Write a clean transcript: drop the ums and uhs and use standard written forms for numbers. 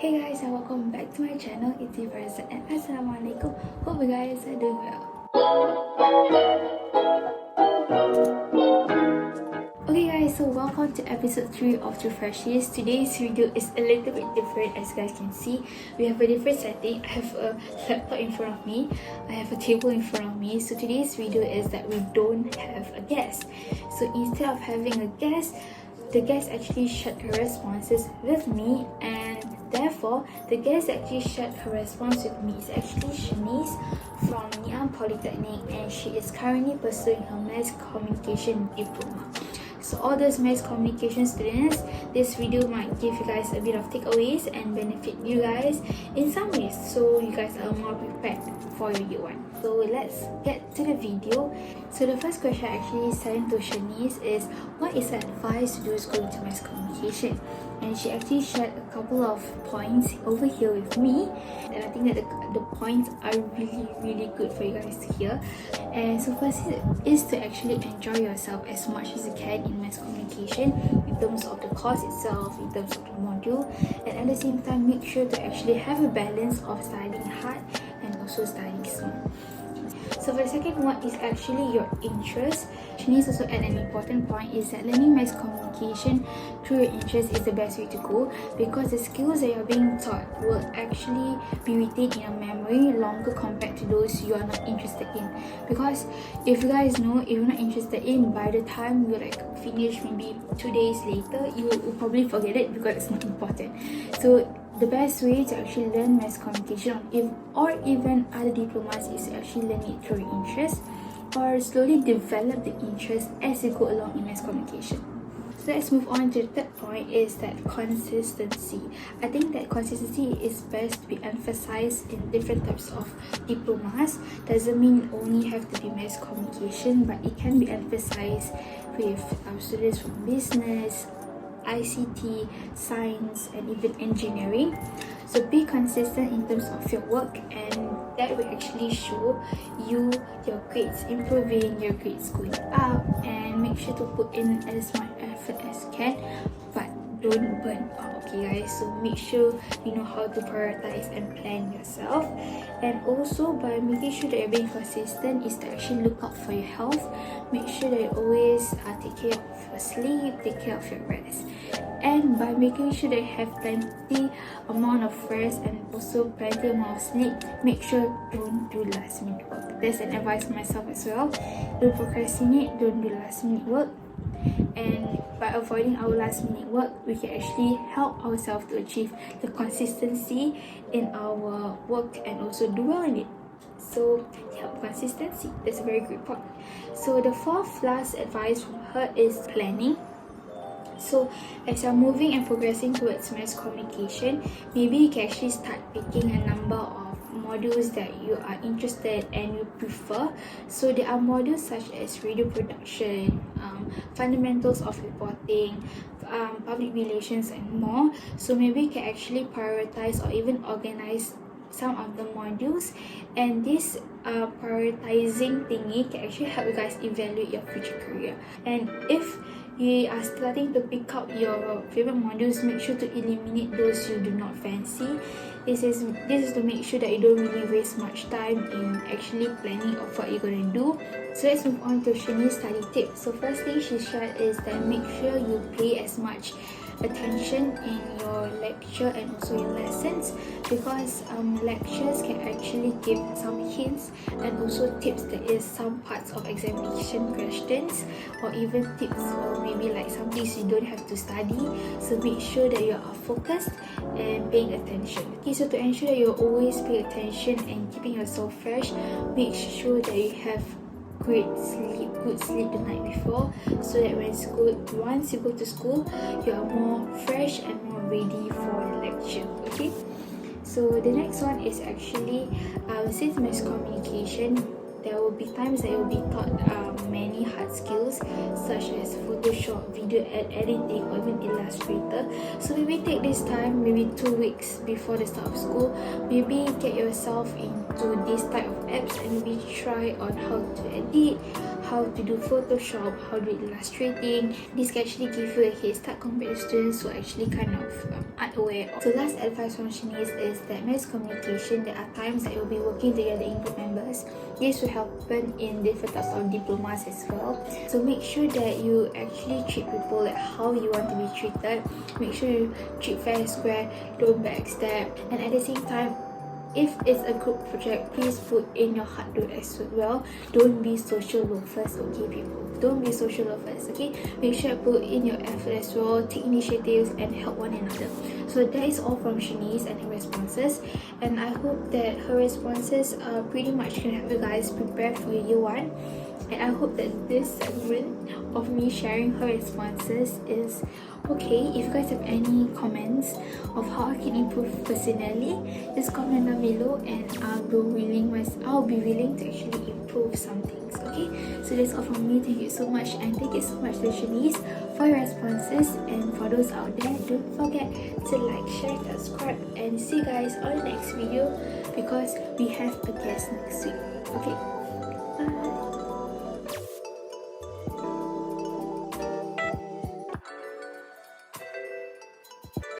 Hey guys, and welcome back to my channel. It's Farzana and Assalamualaikum. Hope you guys are doing well. Okay guys, so welcome to episode 3 of the Freshies. Today's video is a little bit different. As you guys can see, we have a different setting. I have a laptop in front of me, I have a table in front of me. So today's video is that we don't have a guest. So instead of having a guest, the guest actually shared her responses with me, and therefore the guest actually shared her response with me. It's actually Shanice from Polytechnic, and she is currently pursuing her mass communication diploma. So all those mass communication students, this video might give you guys a bit of takeaways and benefit you guys in some ways, so you guys are more prepared for your year 1. So let's get to the video. So the first question I actually sent to Shanice is, what is the advice to those going to mass communication? And she actually shared a couple of points over here with me, and I think that the points are really good for you guys to hear. And so first is to actually enjoy yourself as much as you can in mass communication, in terms of the course itself, in terms of the module, and at the same time make sure to actually have a balance of studying hard and also studying smart. So for the second one is actually your interest. Shanice also add an important point is that learning mass communication through your interest is the best way to go, because the skills that you're being taught will actually be retained in your memory longer compared to those you are not interested in. Because if you guys know, if you're not interested in, by the time you finish maybe 2 days later, you will probably forget it because it's not important. So the best way to actually learn mass communication or even other diplomas is to actually learn it through your interest, or slowly develop the interest as you go along in mass communication. So let's move on to the third point, is that consistency. I think that consistency is best to be emphasized in different types of diplomas. Doesn't mean only have to be mass communication, but it can be emphasized with students from business, ICT, science, and even engineering. So be consistent in terms of your work, and that will actually show your grades improving, your grades going up, and make sure to put in as much effort as you can, but don't burn out, okay guys? So make sure you know how to prioritize and plan yourself. And also, by making sure that you're being consistent, is to actually look out for your health. Make sure that you always take care of your sleep, take care of your rest. And by making sure that you have plenty amount of rest and also plenty amount of sleep, make sure don't do last minute work. That's an advice for myself as well. Don't procrastinate, don't do last minute work. And by avoiding our last minute work, we can actually help ourselves to achieve the consistency in our work and also do well in it. So yeah, consistency, that's a very good point. So the fourth last advice from her is planning. So as you're moving and progressing towards mass communication, maybe you can actually start picking a number of modules that you are interested and you prefer. So there are modules such as radio production, fundamentals of reporting, public relations, and more. So maybe you can actually prioritize or even organize some of the modules, and this prioritizing thingy can actually help you guys evaluate your future career. And if you are starting to pick out your favorite modules, make sure to eliminate those you do not fancy. This is to make sure that you don't really waste much time in actually planning of what you're going to do. So let's move on to Shanice's study tip. So first thing she shared is that make sure you pay as much attention in your lecture and also your lessons, because lectures can actually give some hints and also tips. There is some parts of examination questions or even tips, or maybe some things you don't have to study. So make sure that you are focused and paying attention. Okay, so to ensure that you always pay attention and keeping yourself fresh, make sure that you have good sleep the night before, so that once you go to school, you are more fresh and more ready for the lecture. Okay, so the next one is actually since mass communication, there will be times that you'll be taught many hard skills such as Photoshop, video editing, or even Illustrator. So maybe take this time, maybe 2 weeks before the start of school, maybe get yourself into this type of apps and maybe try on how to edit, how to do Photoshop, how to do illustrating. This can actually give you a head start compared to students who are actually kind of unaware. So last advice from Shanice is that mass communication, there are times that you'll be working together in group members. This will happen in different types of diplomas as well. So make sure that you actually treat people like how you want to be treated. Make sure you treat fair and square, don't backstab, and at the same time, if it's a group project, please put in your hard work as well. Don't be social loafers, okay people? Don't be social loafers, okay? Make sure you put in your effort as well, take initiatives and help one another. So that is all from Shanice and her responses, and I hope that her responses pretty much can help you guys prepare for year 1. And I hope that this segment of me sharing her responses is okay. If you guys have any comments of how I can improve personally, just comment down below and I'll be willing to actually improve some things, okay? So that's all from me. Thank you so much, and thank you so much to Shanice for your responses. And for those out there, don't forget to like, share, subscribe, and see you guys on the next video because we have a guest next week. Okay, bye.